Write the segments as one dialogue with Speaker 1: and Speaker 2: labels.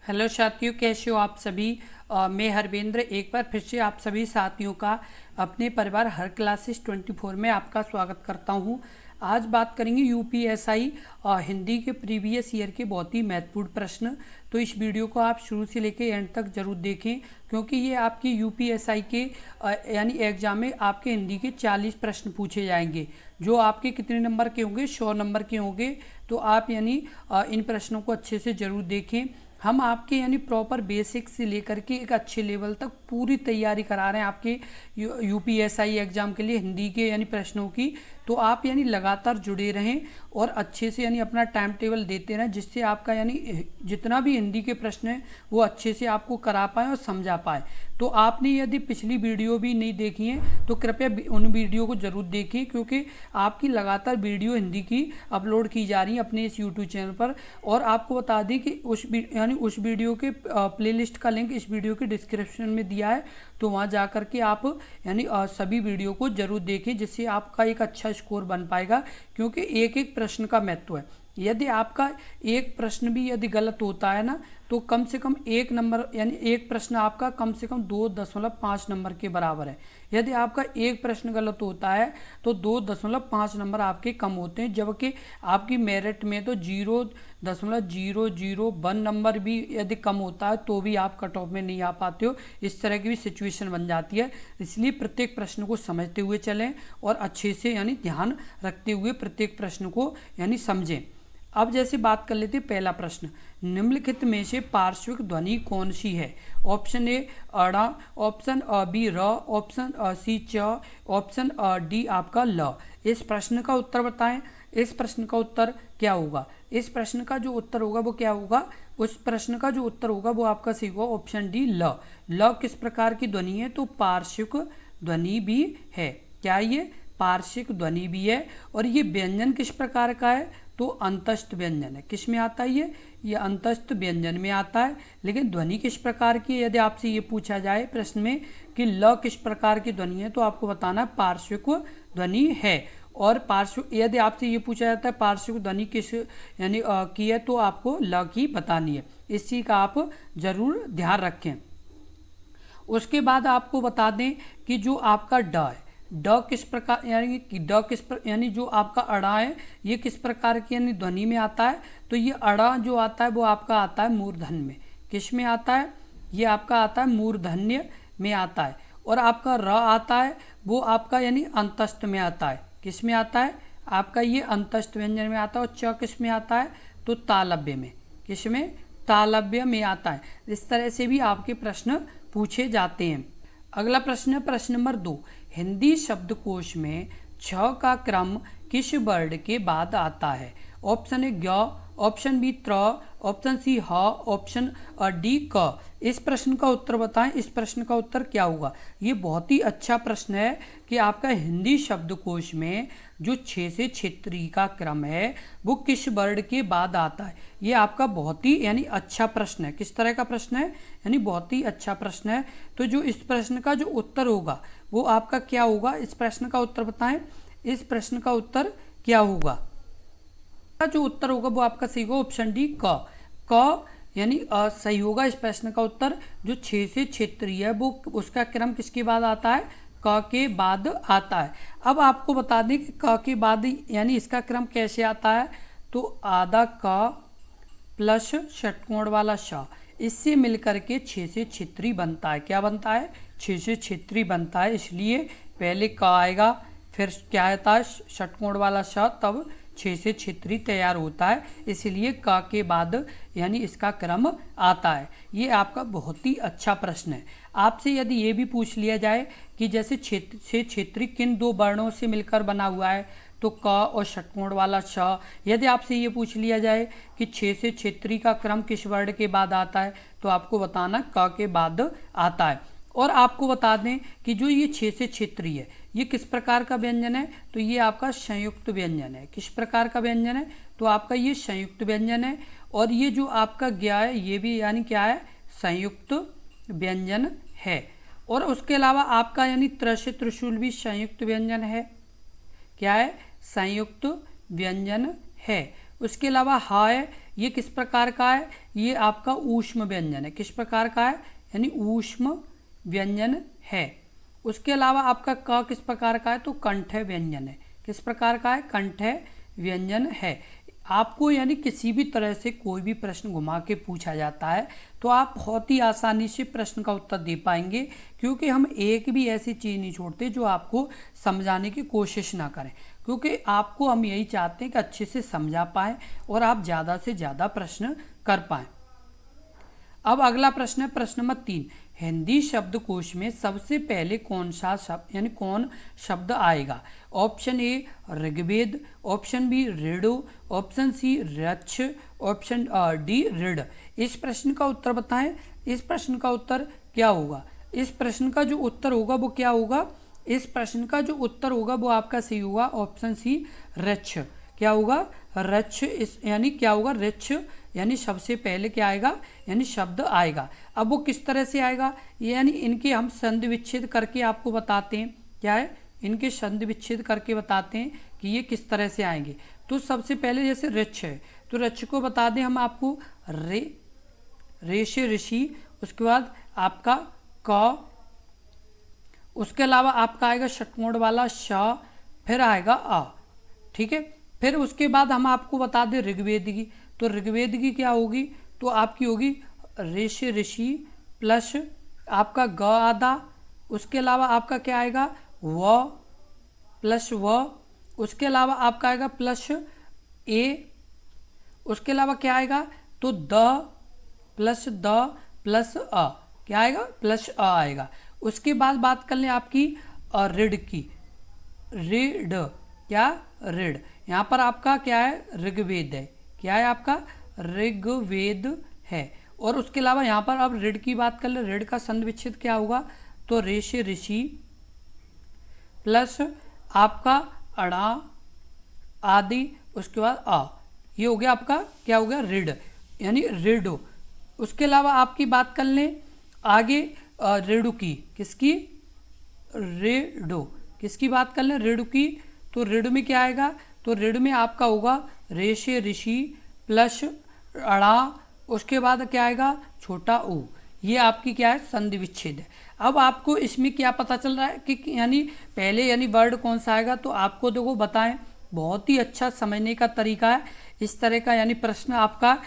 Speaker 1: Hello साथियों, कैसे हो आप सभी। मैं हरवेंद्र एक बार फिर से आप सभी साथियों का अपने परिवार हर क्लासेस 24 में आपका स्वागत करता हूं। आज बात करेंगे यूपीएसआई हिंदी के प्रीवियस ईयर के बहुत ही महत्वपूर्ण प्रश्न। तो इस वीडियो को आप शुरू से लेकर एंड तक जरूर देखें, क्योंकि ये आपकी यूपीएसआई के यानी एग्जाम में आपके हिंदी के 40 प्रश्न पूछे जाएंगे, जो आपके कितने नंबर के होंगे, 100 नंबर के होंगे। तो आप यानी इन प्रश्नों को अच्छे से जरूर देखें। हम आपके यानी प्रॉपर बेसिक से लेकर के एक अच्छे लेवल तक पूरी तैयारी करा रहे हैं आपके यूपीएसआई एग्जाम के लिए हिंदी के यानी प्रश्नों की। तो आप यानी लगातार जुड़े रहें और अच्छे से यानी अपना टाइम टेबल देते रहें, जिससे आपका यानी जितना भी हिंदी के प्रश्न हैं वो अच्छे से आपको करा पाएँ और समझा पाए। तो आपने यदि पिछली वीडियो भी नहीं देखी है तो कृपया उन वीडियो को जरूर देखें, क्योंकि आपकी लगातार वीडियो हिंदी की अपलोड की जा रही है अपने इस यूट्यूब चैनल पर। और आपको बता दें कि उस वीडियो के प्लेलिस्ट का लिंक इस वीडियो के डिस्क्रिप्शन में दिया है, तो वहाँ जा कर के आप यानी सभी वीडियो को जरूर देखें, जिससे आपका एक अच्छा स्कोर बन पाएगा। क्योंकि एक एक प्रश्न का महत्व है। यदि आपका एक प्रश्न भी यदि गलत होता है ना, तो कम से कम एक नंबर यानी एक प्रश्न आपका कम से कम 2.5 नंबर के बराबर है। यदि आपका एक प्रश्न गलत होता है तो 2.5 नंबर आपके कम होते हैं, जबकि आपकी मेरिट में तो 0.001 नंबर भी यदि कम होता है तो भी आप कट ऑफ में नहीं आ पाते हो। इस तरह की भी सिचुएशन बन जाती है। इसलिए प्रत्येक प्रश्न को समझते हुए चलें और अच्छे से यानी ध्यान रखते हुए प्रत्येक प्रश्न को यानी समझें। अब जैसे बात कर लेते हैं, पहला प्रश्न, निम्नलिखित में से पार्श्विक ध्वनि कौन सी है। ऑप्शन ए अड़ा, ऑप्शन बी र, ऑप्शन सी च, ऑप्शन डी आपका ल। इस प्रश्न का उत्तर बताएं। इस प्रश्न का उत्तर क्या होगा। इस प्रश्न का जो उत्तर होगा वो क्या होगा। उस प्रश्न का जो उत्तर होगा वो आपका सही होगा ऑप्शन डी ल। ल किस प्रकार की ध्वनि है, तो पार्श्विक ध्वनि भी है। क्या ये पार्श्विक ध्वनि भी है। और ये व्यंजन किस प्रकार का है, तो अंतस्थ व्यंजन है। किस में आता है ये अंतस्थ व्यंजन में आता है। लेकिन ध्वनि किस प्रकार की है, यदि आपसे ये पूछा जाए प्रश्न में कि ल किस प्रकार की ध्वनि है, तो आपको बताना पार्श्विक ध्वनि है। और पार्श्व यदि आपसे ये पूछा जाता है पार्श्विक ध्वनि किस यानी की है, तो आपको ल की बतानी है। इस चीज का आप जरूर ध्यान रखें। उसके बाद आपको बता दें कि जो आपका ड है, ड किस प्रकार यानी कि यानी जो आपका अड़ा है ये किस प्रकार की यानी ध्वनि में आता है, तो ये अड़ा जो आता है वो आपका आता है मूर्धन्य में। किस में आता है, ये आपका आता है मूर्धन्य में आता है। और आपका र आता है वो आपका यानी अंतस्थ में आता है। किस में आता है, आपका ये अंतस्थ व्यंजन में आता है। और च किस में आता है, तो तालव्य में। किस में, तालव्य में आता है। इस तरह से भी आपके प्रश्न पूछे जाते हैं। अगला प्रश्न है प्रश्न नंबर 2, हिंदी शब्दकोश में छ का क्रम किस वर्ण के बाद आता है। ऑप्शन ए ग, ऑप्शन बी त्र, ऑप्शन सी ह, ऑप्शन डी क। इस प्रश्न का उत्तर बताएं। इस प्रश्न का उत्तर क्या होगा। ये बहुत ही अच्छा प्रश्न है कि आपका हिंदी शब्दकोश में जो 6 से क्षेत्रीय का क्रम है वो किस वर्ण के बाद आता है। ये आपका बहुत ही यानी अच्छा प्रश्न है। किस तरह का प्रश्न है, यानी बहुत ही अच्छा प्रश्न है। तो जो इस प्रश्न का जो उत्तर होगा वो आपका क्या होगा, इस प्रश्न का उत्तर बताएं। इस प्रश्न का उत्तर क्या होगा, जो उत्तर होगा वो आपका सही होगा ऑप्शन डी क यानी सही होगा इस प्रश्न का उत्तर। जो 6 से क्षेत्रीय है वो उसका क्रम किसके बाद आता है, क के बाद आता है। अब आपको बता दें कि क के बाद यानी इसका क्रम कैसे आता है, तो आधा क प्लस षटकोण वाला श, इससे मिलकर के 6 से क्षेत्रीय बनता है। क्या बनता है, 6 से क्षेत्रीय बनता है। इसलिए पहले क आएगा, फिर क्या आता है षटकोण वाला श, तब 6 से क्षेत्रीय तैयार होता है। इसलिए क के बाद यानी इसका क्रम आता है। ये आपका बहुत ही अच्छा प्रश्न है। आपसे यदि ये भी पूछ लिया जाए कि जैसे क्षेत्र से क्षेत्रीय किन दो वर्णों से मिलकर बना हुआ है, तो क और षटकोण वाला श। यदि आपसे ये पूछ लिया जाए कि 6 से क्षेत्रीय का क्रम किस वर्ण के बाद आता है, तो आपको बताना क के बाद आता है। और आपको बता दें कि जो ये 6 से क्षेत्रीय है ये किस प्रकार का व्यंजन है, तो ये आपका संयुक्त व्यंजन है। किस प्रकार का व्यंजन है, तो आपका ये संयुक्त व्यंजन है। और ये जो आपका ज्ञ है ये भी यानी क्या है, संयुक्त व्यंजन है। और उसके अलावा आपका यानी त्र से त्रिशूल भी संयुक्त व्यंजन है। क्या है, संयुक्त व्यंजन है। उसके अलावा हा है, ये किस प्रकार का है, ये आपका ऊष्म व्यंजन है। किस प्रकार का है, यानी ऊष्म व्यंजन है। उसके अलावा आपका क किस प्रकार का है, तो कंठ व्यंजन है। किस प्रकार का है, कंठ व्यंजन है। आपको यानी किसी भी तरह से कोई भी प्रश्न घुमा के पूछा जाता है तो आप बहुत ही आसानी से प्रश्न का उत्तर दे पाएंगे, क्योंकि हम एक भी ऐसी चीज़ नहीं छोड़ते जो आपको समझाने की कोशिश ना करें, क्योंकि आपको हम यही चाहते हैं कि अच्छे से समझा पाएँ और आप ज़्यादा से ज़्यादा प्रश्न कर पाएँ। अब अगला प्रश्न है प्रश्न नंबर 3। हिंदी शब्दकोश में सबसे पहले कौन सा शब्द यानी कौन शब्द आएगा? Option A Rigveda, option B ऋडु, ऑप्शन सी रक्ष, ऑप्शन डी ऋड। इस प्रश्न का उत्तर बताएं। इस प्रश्न का उत्तर क्या होगा? इस प्रश्न का जो उत्तर होगा वो क्या होगा? इस प्रश्न का जो उत्तर होगा वो आपका सही होगा ऑप्शन सी रक्ष। क्या होगा? रक्ष। इस यानी क्या होगा? रक्ष यानी सबसे पहले क्या आएगा, यानी शब्द आएगा। अब वो किस तरह से आएगा, यानी इनके हम संधि विच्छेद करके आपको बताते हैं। क्या है? इनके संधि विच्छेद करके बताते हैं कि ये किस तरह से आएंगे। तो सबसे पहले जैसे रक्ष है तो रक्ष को बता दें हम आपको रे से ऋषि, उसके बाद आपका क, उसके अलावा आपका आएगा षटकोण वाला श, फिर आएगा आ। ठीक है, फिर उसके बाद हम आपको बता दें ऋग्वेद की। तो ऋग्वेद की क्या होगी, तो आपकी होगी रे से ऋषि प्लस आपका ग आधा, उसके अलावा आपका क्या आएगा व प्लस व, उसके अलावा आपका आएगा प्लस ए, उसके अलावा क्या आएगा तो द प्लस अ। क्या आएगा? प्लस अ आएगा। उसके बाद बात कर लें आपकी ऋड की। ऋड, क्या? ऋड। यहाँ पर आपका क्या है? ऋग्वेद है। क्या है आपका? ऋग्वेद है। और उसके अलावा यहाँ पर अब ऋड की बात कर ले। ऋड का संधि विच्छेद क्या होगा, तो रे से ऋषि प्लस आपका अड़ा आदि, उसके बाद आ। ये हो गया आपका क्या हो गया? ऋड यानी ऋडो। उसके अलावा आपकी बात कर लें आगे ऋडु की। किसकी? ऋडो। किसकी बात कर लें? ऋडु की। तो ऋड में क्या आएगा, तो ऋड में आपका होगा रे से ऋषि प्लस अड़ा, उसके बाद क्या आएगा छोटा ऊ। ये आपकी क्या है? संधि विच्छेद है। अब आपको इसमें क्या पता चल रहा है कि यानी पहले यानी वर्ड कौन सा आएगा, तो आपको देखो बताएं। बहुत ही अच्छा समझने का तरीका है। इस तरह का यानी प्रश्न आपका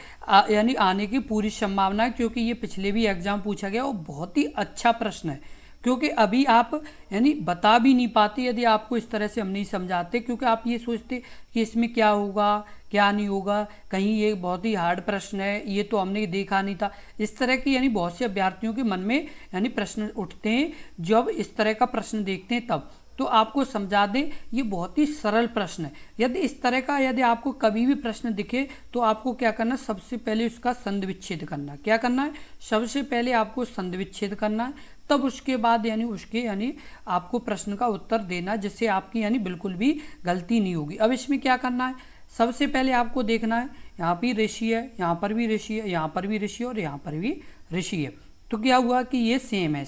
Speaker 1: यानी आने की पूरी संभावना है, क्योंकि ये पिछले भी एग्जाम पूछा गया और बहुत ही अच्छा प्रश्न है। क्योंकि अभी आप यानी बता भी नहीं पाते यदि आपको इस तरह से हम नहीं समझाते, क्योंकि आप ये सोचते कि इसमें क्या होगा क्या नहीं होगा, कहीं ये बहुत ही हार्ड प्रश्न है, ये तो हमने देखा नहीं था। इस तरह की यानी बहुत से अभ्यर्थियों के मन में यानी प्रश्न उठते हैं जब इस तरह का प्रश्न देखते हैं तब। तो आपको समझा दें ये बहुत ही सरल प्रश्न है। यदि इस तरह का यदि आपको कभी भी प्रश्न दिखे तो आपको क्या करना है, सबसे पहले उसका संधि विच्छेद करना है। क्या करना है? सबसे पहले आपको संधि विच्छेद करना है, तब उसके बाद यानी आपको प्रश्न का उत्तर देना, जिससे आपकी यानी बिल्कुल भी गलती नहीं होगी। अब इसमें क्या करना है, सबसे पहले आपको देखना है यहाँ भी ऋषि है, यहाँ पर भी ऋषि है, यहाँ पर भी ऋषि है और यहाँ पर भी ऋषि है। तो क्या हुआ कि ये सेम है।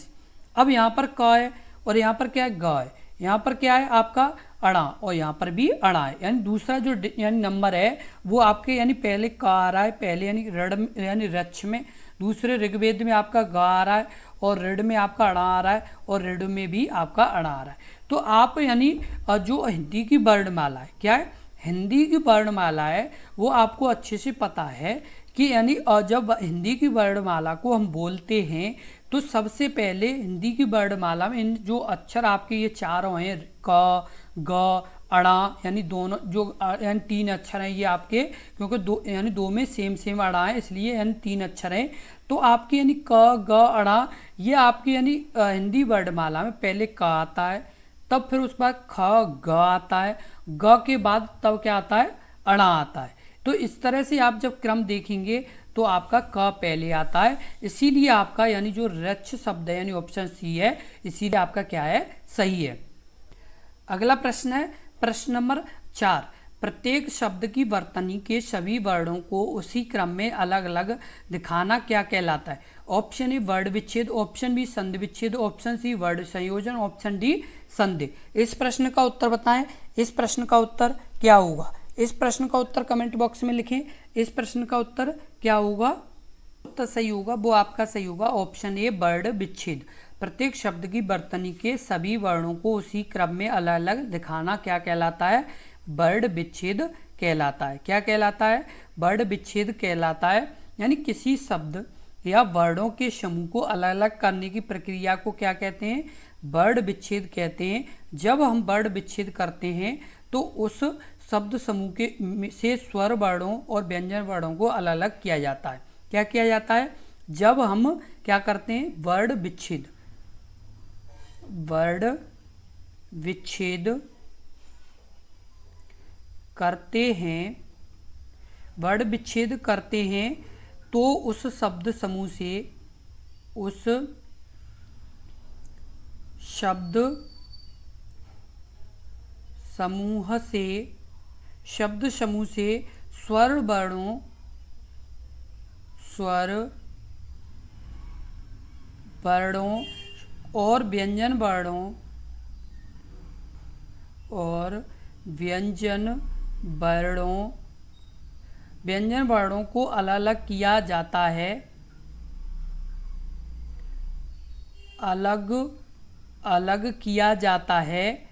Speaker 1: अब यहाँ पर क है और यहाँ पर क्या है? ग है। यहाँ पर क्या है आपका? अड़ा, और यहाँ पर भी अड़ा है। यानी दूसरा जो यानी नंबर है वो आपके यानी पहले क आ रहा है, पहले यानी ऋड यानी रक्ष में, दूसरे ऋग्वेद में आपका ग आ रहा है और ऋड में आपका अड़ा आ रहा है और ऋड में भी आपका अड़ा आ रहा है। तो आप यानी जो हिंदी की वर्णमाला है, क्या है? हिंदी की वर्णमाला है वो आपको अच्छे से पता है कि यानी जब हिंदी की वर्णमाला को हम बोलते हैं तो सबसे पहले हिंदी की वर्णमाला में इन जो अक्षर आपके ये चारों हैं क ग अड़ा, यानी दोनों जो यानी 3 अक्षर हैं ये आपके, क्योंकि दो यानी दो में सेम अड़ा है इसलिए यानी 3 अक्षर हैं। तो आपके यानी क ग अड़ा ये आपकी यानी हिंदी वर्णमाला में पहले क आता है, तब फिर उसके बाद ख ग आता है, ग के बाद तब क्या आता है? अड़ा आता है। तो इस तरह से आप जब क्रम देखेंगे तो आपका क पहले आता है, इसीलिए आपका यानी जो रक्ष शब्द है यानी ऑप्शन सी है, इसीलिए आपका क्या है? सही है। अगला प्रश्न है प्रश्न नंबर 4। प्रत्येक शब्द की वर्तनी के सभी वर्णों को उसी क्रम में अलग अलग दिखाना क्या कहलाता है? ऑप्शन ए वर्ण विच्छेद, ऑप्शन बी संधि विच्छेद, ऑप्शन सी वर्ण संयोजन, ऑप्शन डी संधि। इस प्रश्न का उत्तर बताएं। इस प्रश्न का उत्तर क्या होगा? इस प्रश्न का उत्तर कमेंट बॉक्स में लिखें। इस प्रश्न का उत्तर क्या होगा, उत्तर सही होगा वो आपका सही होगा ऑप्शन ए वर्ण विच्छेद। प्रत्येक शब्द की वर्तनी के सभी वर्णों को उसी क्रम में अलग अलग दिखाना क्या कहलाता है, वर्ण विच्छेद कहलाता है। क्या कहलाता है, वर्ण विच्छेद कहलाता है। यानी किसी शब्द या वर्णों के समूह को अलग अलग करने की प्रक्रिया को क्या कहते हैं, वर्ण विच्छेद कहते हैं। जब हम वर्ण विच्छेद करते हैं तो उस शब्द समूह के से स्वर वर्णों और व्यंजन वर्णों को अलग अलग किया जाता है। क्या किया जाता है, जब हम क्या करते हैं, वर्ण विच्छेद करते हैं, वर्ण विच्छेद करते हैं तो उस शब्द समूह से, उस शब्द समूह से स्वर वर्णों और व्यंजन वर्णों को अलग अलग किया जाता है, अलग अलग किया जाता है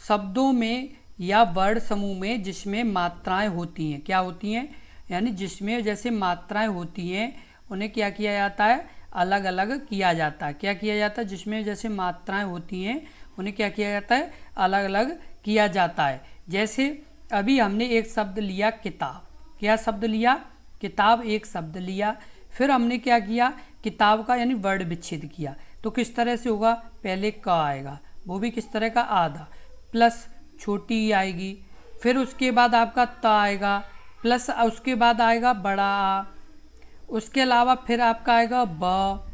Speaker 1: शब्दों में या वर्ण समूह में जिसमें मात्राएं होती हैं। क्या होती हैं, यानी जिसमें जैसे मात्राएं होती हैं उन्हें क्या किया जाता है, अलग अलग किया जाता है। क्या किया जाता है, जिसमें जैसे मात्राएं होती हैं उन्हें क्या किया जाता है, अलग अलग किया जाता है। जैसे अभी हमने एक शब्द लिया किताब, क्या शब्द लिया, किताब एक शब्द लिया, फिर हमने क्या किया, किताब का यानी वर्ण विच्छेद किया। तो किस तरह से होगा, पहले क आएगा, वो भी किस तरह का, आधा, प्लस छोटी आएगी, फिर उसके बाद आपका त आएगा, प्लस उसके बाद आएगा बड़ा आ, उसके अलावा फिर आपका आएगा ब,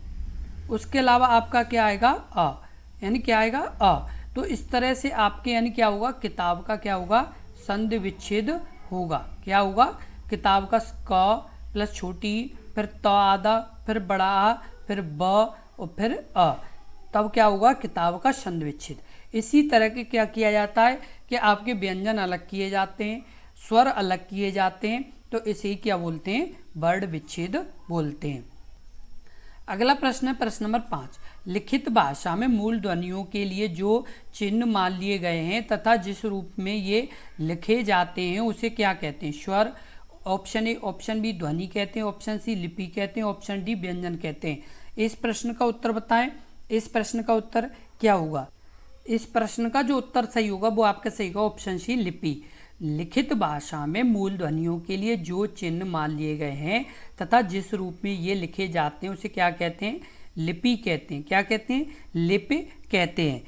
Speaker 1: उसके अलावा आपका क्या आएगा, अ, यानी क्या आएगा, अ। तो इस तरह से आपके यानी क्या होगा, किताब का क्या होगा, संधि विच्छेद होगा। क्या होगा, किताब का क प्लस छोटी, फिर त आधा, फिर बड़ा आ, फिर ब और फिर अ, तब क्या होगा, किताब का संधि विच्छेद। इसी तरह के क्या किया जाता है कि आपके व्यंजन अलग किए जाते हैं, स्वर अलग किए जाते हैं, तो इसे क्या बोलते हैं, वर्ण विच्छेद बोलते हैं। अगला प्रश्न है प्रश्न नंबर 5। लिखित भाषा में मूल ध्वनियों के लिए जो चिन्ह मान लिए गए हैं तथा जिस रूप में ये लिखे जाते हैं उसे क्या कहते हैं, स्वर, ऑप्शन ए ऑप्शन बी ध्वनि कहते हैं, ऑप्शन सी लिपि कहते हैं, ऑप्शन डी व्यंजन कहते हैं। इस प्रश्न का उत्तर बताएं। इस प्रश्न का उत्तर क्या होगा, इस प्रश्न का जो उत्तर सही होगा वो आपका सही होगा ऑप्शन सी लिपि। लिखित भाषा में मूल ध्वनियों के लिए जो चिन्ह मान लिए गए हैं तथा जिस रूप में ये लिखे जाते हैं उसे क्या कहते हैं, लिपि कहते हैं। क्या कहते हैं, लिपि कहते हैं।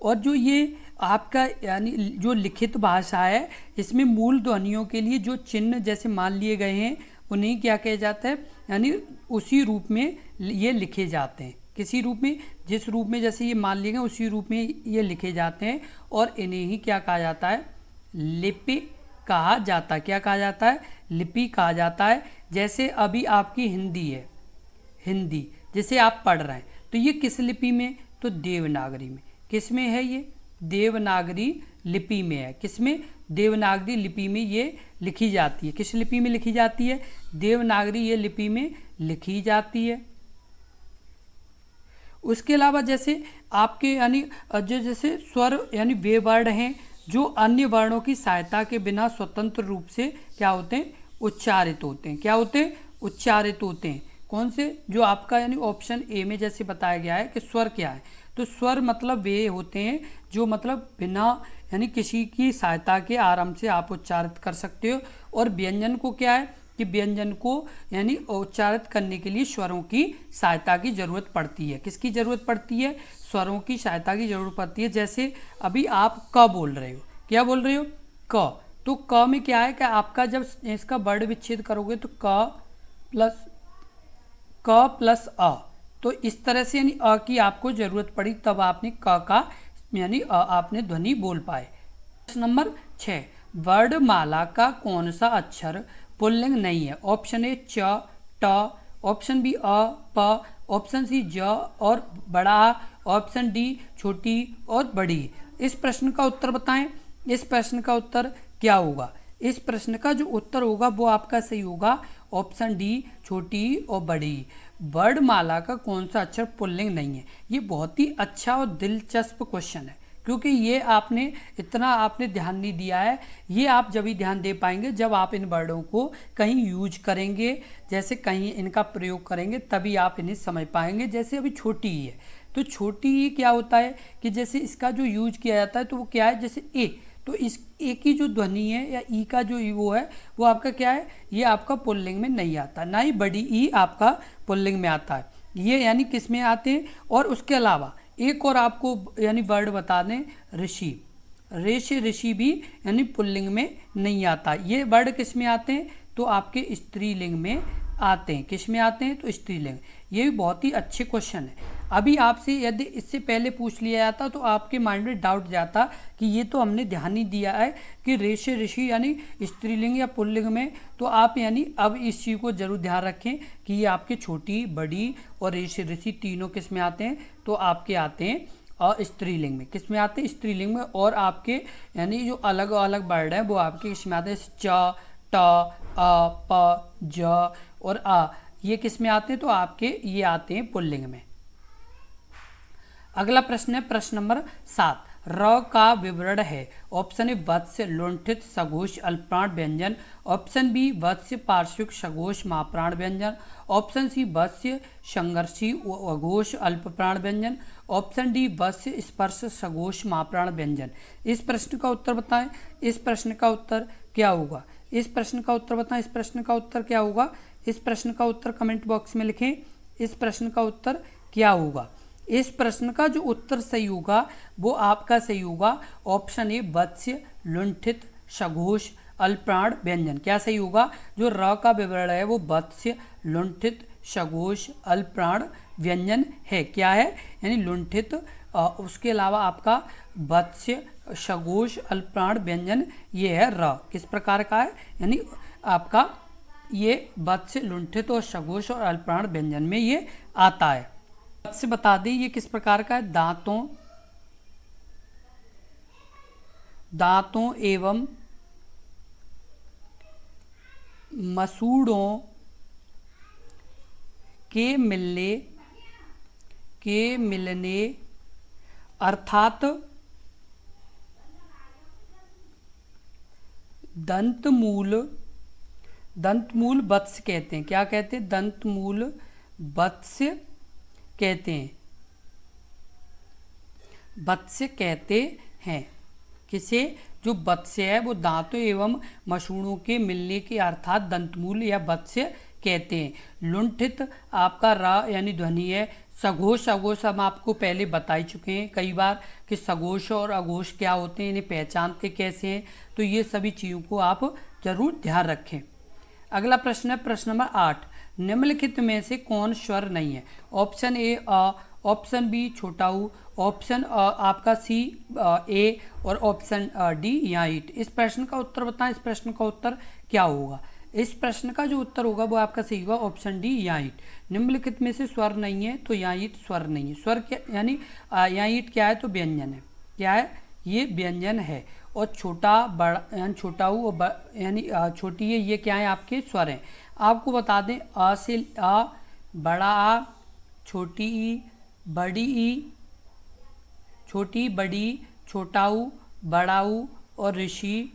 Speaker 1: और जो ये आपका यानी जो लिखित भाषा है इसमें मूल ध्वनियों के लिए जो चिन्ह जैसे मान लिए गए हैं उन्हें क्या कहा जाता है, यानी उसी रूप में ये लिखे जाते हैं। किसी रूप में, जिस रूप में जैसे ये मान लिए गए उसी रूप में ये लिखे जाते हैं और इन्हें ही क्या कहा जाता है, लिपि कहा जाता है। क्या कहा जाता है, लिपि कहा जाता है। जैसे अभी आपकी हिंदी है, हिंदी जिसे आप पढ़ रहे हैं तो ये किस लिपि में, तो देवनागरी में। किस में है ये, देवनागरी लिपि में है। किस में, देवनागरी लिपि में ये लिखी जाती है। किस लिपि में लिखी जाती है, देवनागरी ये लिपि में लिखी जाती है। उसके अलावा जैसे आपके यानी जो जैसे स्वर यानी वे वर्ण हैं जो अन्य वर्णों की सहायता के बिना स्वतंत्र रूप से क्या होते हैं, उच्चारित होते हैं। क्या होते हैं, उच्चारित होते हैं। कौन से, जो आपका यानी ऑप्शन ए में जैसे बताया गया है कि स्वर क्या है, तो स्वर मतलब वे होते हैं जो मतलब बिना यानी किसी की सहायता के आराम से आप उच्चारित कर सकते हो। और व्यंजन को क्या है कि व्यंजन को यानी उच्चारित करने के लिए स्वरों की सहायता की जरूरत पड़ती है। किसकी जरूरत पड़ती है, स्वरों की सहायता की जरूरत पड़ती है। जैसे अभी आप क बोल रहे हो, क्या बोल रहे हो, क, तो क में क्या है कि आपका जब इसका वर्ण विच्छेद करोगे तो क प्लस अ, तो इस तरह से यानी अ की आपको जरूरत पड़ी तब आपने क का यानी आपने ध्वनि बोल पाए। प्रश्न नंबर 6, वर्णमाला का कौन सा अक्षर पुल्लिंग नहीं है, ऑप्शन ए च, ट, ऑप्शन बी अ, प, ऑप्शन सी ज और बड़ा, ऑप्शन डी छोटी और बड़ी। इस प्रश्न का उत्तर बताएं। इस प्रश्न का उत्तर क्या होगा? इस प्रश्न का जो उत्तर होगा वो आपका सही होगा ऑप्शन डी, छोटी ई और बड़ी ई। वर्णमाला का कौन सा अक्षर पुल्लिंग नहीं है? ये बहुत ही अच्छा और दिलचस्प क्वेश्चन है, क्योंकि ये आपने ध्यान नहीं दिया है। ये आप जब ही ध्यान दे पाएंगे जब आप इन वर्डों को कहीं यूज करेंगे, जैसे कहीं इनका प्रयोग करेंगे, तभी आप इन्हें समझ पाएंगे। जैसे अभी छोटी ई है, तो छोटी ई क्या होता है कि जैसे इसका जो यूज किया जाता है तो वो क्या है, जैसे ए, तो इस ए की जो ध्वनि है या ई का जो वो है वो आपका क्या है, ये आपका पुल्लिंग में नहीं आता, ना ही बड़ी ई आपका पुल्लिंग में आता है। ये यानी किस में आते हैं? और उसके अलावा एक और आपको यानी वर्ड बता दें, ऋषि, ऋषि, ऋषि भी यानी पुल्लिंग में नहीं आता। ये वर्ड किस में आते हैं? तो आपके स्त्रीलिंग में आते हैं। किस में आते हैं? तो स्त्रीलिंग। ये भी बहुत ही अच्छे क्वेश्चन है। अभी आपसे यदि इससे पहले पूछ लिया जाता तो आपके माइंड में डाउट जाता कि ये तो हमने ध्यान नहीं दिया है कि ऋषि, ऋषि यानी स्त्रीलिंग या पुल्लिंग में, तो आप यानी अब इस चीज़ को जरूर ध्यान रखें कि ये आपके छोटी, बड़ी और ऋषि, ऋषि तीनों किस में आते हैं? तो आपके आते हैं और स्त्रीलिंग में। किस में आते हैं? स्त्रीलिंग में। और आपके यानी जो अलग अलग वर्ड हैं वो आपके किस में आते हैं? च, ट, अ, प, ज और आ, ये किस में आते हैं? तो आपके ये आते हैं पुल्लिंग में। अगला प्रश्न है प्रश्न नंबर 7। र का विवरण है। ऑप्शन ए वत्स्य, लुंठित, सघोष, अल्पप्राण व्यंजन। ऑप्शन बी वत्स्य, पार्श्विक, सघोष, महाप्राण व्यंजन। ऑप्शन सी वत्स्य, संघर्षी, अघोष, अल्पप्राण व्यंजन। ऑप्शन डी वत्स्य, स्पर्श, सघोष, महाप्राण व्यंजन। इस प्रश्न का उत्तर बताएं। इस प्रश्न का उत्तर क्या होगा? इस प्रश्न का उत्तर बताएं। इस प्रश्न का उत्तर क्या होगा? इस प्रश्न का उत्तर कमेंट बॉक्स में लिखें। इस प्रश्न का उत्तर क्या होगा? इस प्रश्न का जो उत्तर सही होगा वो आपका सही होगा ऑप्शन ए वत्स्य, लुंठित, सघोष, अल्पप्राण व्यंजन। क्या सही होगा? जो र का विवरण है वो वत्स्य, लुंठित, सघोष, अल्पप्राण व्यंजन है। क्या है? यानी लुंठित, उसके अलावा आपका वत्स्य, सघोष, अल्पप्राण व्यंजन, ये है र। किस प्रकार का है? यानी आपका ये वत्स्य, लुंठित और सघोष और अल्पप्राण व्यंजन में ये आता है। से बता दें ये किस प्रकार का है? दांतों एवं मसूड़ों के मिलने अर्थात दंतमूल वत्स्य कहते हैं। क्या कहते हैं? दंतमूल वत्स्य कहते हैं। वत्स्य कहते हैं किसे? जो वत्स्य है वो दांतों एवं मसूड़ों के मिलने के अर्थात दंतमूल या वत्स्य कहते हैं। लुंठित आपका रा यानी ध्वनि है। सघोष, अघोष हम आपको पहले बता ही चुके हैं कई बार कि सघोष और अघोष क्या होते हैं, इन्हें पहचानते कैसे हैं। तो ये सभी चीज़ों को आप जरूर ध्यान रखें। अगला प्रश्न है प्रश्न नंबर 8। निम्नलिखित में से कौन स्वर नहीं है? ऑप्शन ए अ, ऑप्शन बी छोटा ऊ, ऑप्शन आपका सी ए और ऑप्शन डी या ईट। इस प्रश्न का उत्तर बताएं। इस प्रश्न का उत्तर क्या होगा? इस प्रश्न का जो उत्तर होगा वो आपका सही होगा ऑप्शन डी या ईट। निम्नलिखित में से स्वर नहीं है तो या ईट स्वर नहीं है। स्वर क्या यानी या ईट क्या है? तो व्यंजन है। क्या है? ये व्यंजन है। और छोटा, बड़ा यानी छोटा ऊ और यानी छोटी ये क्या है? आपके स्वर हैं। आपको बता दें आ से आ, बड़ा आ, छोटी ई, बड़ी ई, छोटी, बड़ी, छोटा ऊ, बड़ा ऊ और ऋषि,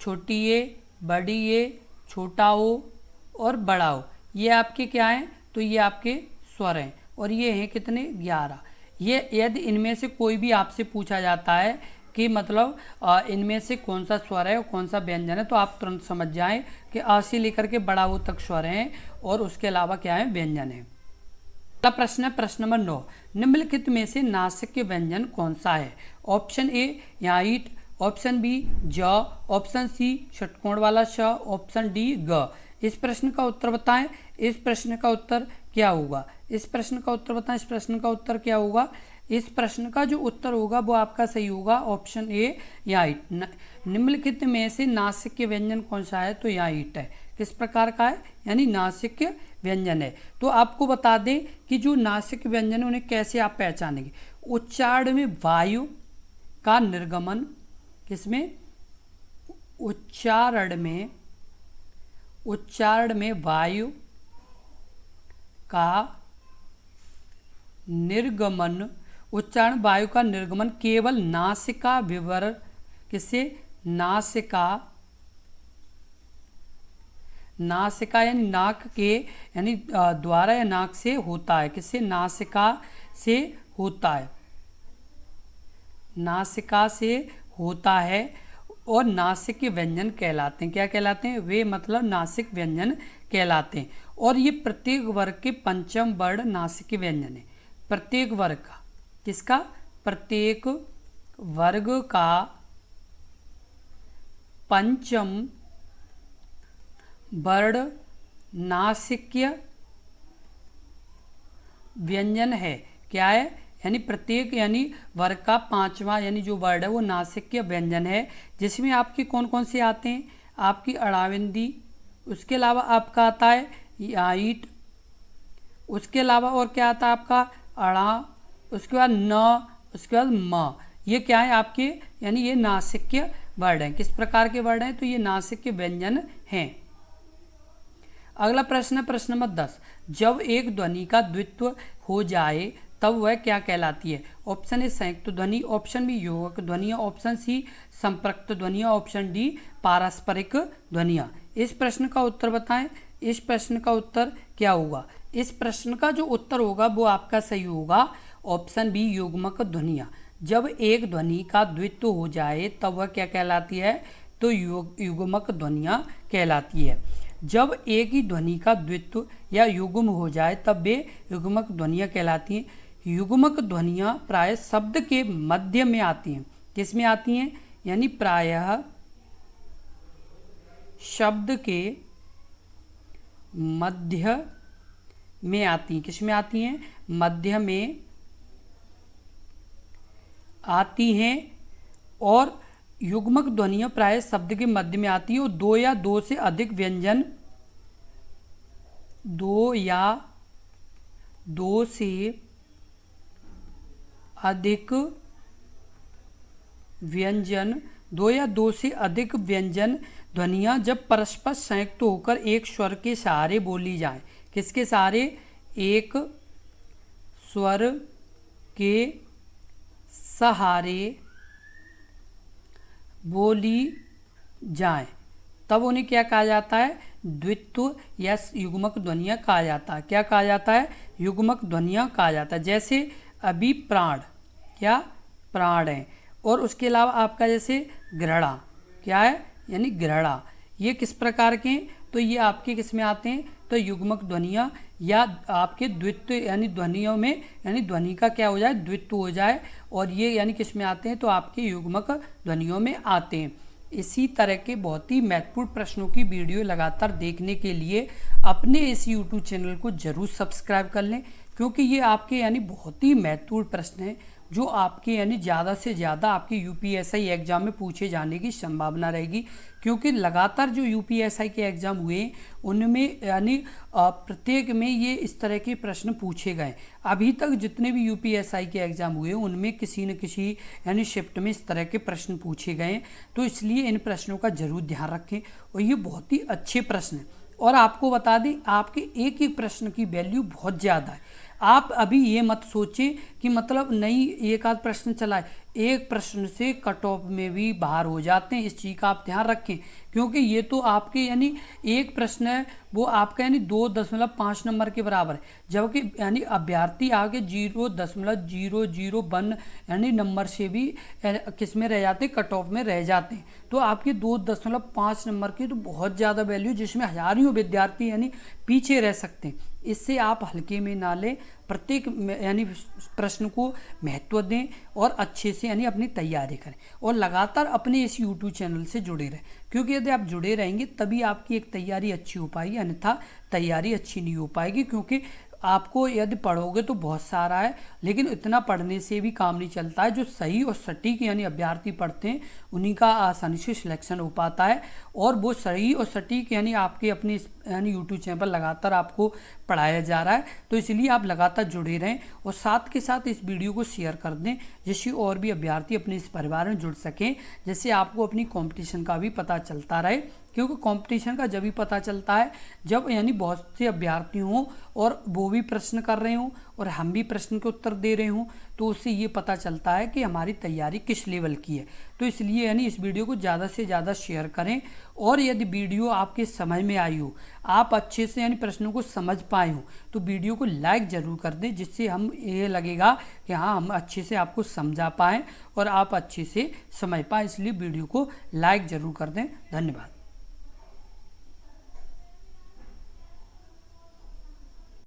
Speaker 1: छोटी ए, बड़ी ए, छोटा ओ और बड़ा ओ, ये आपके क्या हैं? तो ये आपके स्वर हैं। और ये हैं कितने? 11। ये यदि इनमें से कोई भी आपसे पूछा जाता है कि मतलब इनमें से कौन सा स्वर है और कौन सा व्यंजन है, तो आप तुरंत समझ जाएं कि आ से लेकर के बड़ा वो तक स्वर हैं और उसके अलावा क्या है? व्यंजन है। अगला प्रश्न है प्रश्न नंबर 9। निम्नलिखित में से नासिक व्यंजन कौन सा है? ऑप्शन ए याईट, ऑप्शन बी ज, ऑप्शन सी षटकोण वाला श, ऑप्शन डी ग। इस प्रश्न का उत्तर बताएं। इस प्रश्न का उत्तर क्या होगा? इस प्रश्न का उत्तर बताएं। इस प्रश्न का उत्तर क्या होगा? इस प्रश्न का जो उत्तर होगा वो आपका सही होगा ऑप्शन ए याईट। निम्नलिखित में से नासिक व्यंजन कौन सा है? तो याईट है। किस प्रकार का है? यानी नासिक व्यंजन है। तो आपको बता दें कि जो नासिक व्यंजन है उन्हें कैसे आप पहचानेंगे? उच्चारण में वायु का निर्गमन किसमें, उच्चारण में वायु का निर्गमन, उच्चारण वायु का निर्गमन केवल नासिका विवर, किससे, नासिका यानी नाक के यानी द्वारा या नाक से होता है। किससे, नासिका से होता है, नासिका से होता है। और नासिक के व्यंजन कहलाते हैं। क्या कहलाते हैं, वे मतलब नासिक व्यंजन कहलाते हैं। और ये प्रत्येक वर्ग के पंचम वर्ण नासिक के व्यंजन है। प्रत्येक वर्ग का, किसका, प्रत्येक वर्ग का पंचम वर्ण नासिक्य व्यंजन है। क्या है, यानी प्रत्येक यानी वर्ग का पांचवा यानी जो वर्ड है वो नासिक्य व्यंजन है, जिसमें आपके कौन कौन से आते हैं, आपकी अड़ाविंदी, उसके अलावा आपका आता है ईट, उसके अलावा और क्या आता है आपका अड़ा, उसके बाद न, उसके बाद म। ये क्या है आपके, यानी ये नासिक्य वर्ड हैं। किस प्रकार के वर्ड हैं, तो ये नासिक्य व्यंजन हैं। अगला प्रश्न है प्रश्न नंबर 10। जब एक ध्वनि का द्वित्व हो जाए तब वह क्या कहलाती है। ऑप्शन ए संयुक्त ध्वनि, ऑप्शन बी योजक ध्वनियाँ, ऑप्शन सी संपृक्त ध्वनियाँ, ऑप्शन डी पारस्परिक ध्वनियाँ। इस प्रश्न का उत्तर बताएं। इस प्रश्न का उत्तर क्या होगा, इस प्रश्न का जो उत्तर होगा वो आपका सही होगा ऑप्शन बी युग्मक ध्वनियाँ। जब एक ध्वनि का द्वित्व हो जाए तब वह क्या कहलाती है, तो युग्मक ध्वनियाँ कहलाती है। जब एक ही ध्वनि का द्वित्व या युग्म हो जाए तब वे युग्मक ध्वनियाँ कहलाती हैं। युग्मक ध्वनियाँ प्राय शब्द के मध्य में आती हैं। किस में आती हैं, यानी प्रायः शब्द के मध्य में आती हैं। किस में आती हैं, मध्य में आती हैं। और युग्मक ध्वनियाँ प्राय शब्द के मध्य में आती हैं और दो या दो से अधिक व्यंजन, दो या दो से अधिक व्यंजन, दो या दो से अधिक व्यंजन ध्वनियाँ जब परस्पर संयुक्त होकर एक स्वर के सहारे बोली जाएं। किसके सहारे, एक स्वर के सहारे बोली जाएं, तब उन्हें क्या कहा जाता है, द्वित्व या युग्मक ध्वनियाँ कहा जाता है। क्या कहा जाता है, युग्मक ध्वनियाँ कहा जाता है। जैसे अभी प्राण, क्या प्राण है, और उसके अलावा आपका जैसे ग्रहणा, क्या है, यानी ग्रहणा। ये किस प्रकार के हैं, तो ये आपके किस में आते हैं, तो युग्मक ध्वनियाँ या आपके द्वित्व यानी ध्वनियों में, यानी ध्वनि का क्या हो जाए, द्वित्व हो जाए, और ये यानी किस में आते हैं, तो आपके युग्मक ध्वनियों में आते हैं। इसी तरह के बहुत ही महत्वपूर्ण प्रश्नों की वीडियो लगातार देखने के लिए अपने इस YouTube चैनल को जरूर सब्सक्राइब कर लें, क्योंकि ये आपके यानी बहुत ही महत्वपूर्ण प्रश्न हैं जो आपके यानी ज़्यादा से ज़्यादा आपके UPSI एग्ज़ाम में पूछे जाने की संभावना रहेगी। क्योंकि लगातार जो UPSI के एग्ज़ाम हुए उनमें यानी प्रत्येक में ये इस तरह के प्रश्न पूछे गए। अभी तक जितने भी UPSI के एग्ज़ाम हुए उनमें किसी न किसी यानी शिफ्ट में इस तरह के प्रश्न पूछे गए। तो इसलिए इन प्रश्नों का जरूर ध्यान रखें, और ये बहुत ही अच्छे प्रश्न हैं। और आपको बता दें, आपके एक एक प्रश्न की वैल्यू बहुत ज़्यादा है। आप अभी ये मत सोचें कि मतलब नहीं एक आध प्रश्न चला है, एक प्रश्न से कट ऑफ में भी बाहर हो जाते हैं। इस चीज़ का आप ध्यान रखें, क्योंकि ये तो आपके यानी एक प्रश्न है वो आपका यानी 2.5 नंबर के बराबर है, जबकि यानी अभ्यर्थी आगे 0.001 यानी नंबर से भी किस में रह जाते हैं, कट ऑफ में रह जाते हैं। तो आपके 2.5 नंबर की तो बहुत ज़्यादा वैल्यू, जिसमें हजारों विद्यार्थी यानी पीछे रह सकते हैं। इससे आप हल्के में ना लें, प्रत्येक यानी प्रश्न को महत्व दें और अच्छे से यानी अपनी तैयारी करें, और लगातार अपने इस YouTube चैनल से जुड़े रहें। क्योंकि यदि आप जुड़े रहेंगे तभी आपकी एक तैयारी अच्छी हो पाएगी, अन्यथा तैयारी अच्छी नहीं हो पाएगी। क्योंकि आपको यदि पढ़ोगे तो बहुत सारा है, लेकिन इतना पढ़ने से भी काम नहीं चलता है। जो सही और सटीक यानी अभ्यर्थी पढ़ते हैं उन्हीं का आसानी से सिलेक्शन हो पाता है, और वो सही और सटीक यानी आपके अपने यानी यूट्यूब चैनल पर लगातार आपको पढ़ाया जा रहा है। तो इसलिए आप लगातार जुड़े रहें और साथ के साथ इस वीडियो को शेयर कर दें, जिससे और भी अभ्यर्थी अपने इस परिवार में जुड़ सकें, जिससे आपको अपनी कंपटीशन का भी पता चलता रहे। क्योंकि कंपटीशन का जब भी पता चलता है जब यानी बहुत से अभ्यर्थी हों और वो भी प्रश्न कर रहे हों और हम भी प्रश्न के उत्तर दे रहे हों, तो उससे ये पता चलता है कि हमारी तैयारी किस लेवल की है। तो इसलिए यानी इस वीडियो को ज़्यादा से ज़्यादा शेयर करें, और यदि वीडियो आपके समझ में आई हो, आप अच्छे से यानी प्रश्नों को समझ पाए हो, तो वीडियो को लाइक ज़रूर कर दें, जिससे हम ये लगेगा कि हाँ हम अच्छे से आपको समझा पाएँ और आप अच्छे से समझ पाएँ। इसलिए वीडियो को लाइक ज़रूर कर दें। धन्यवाद।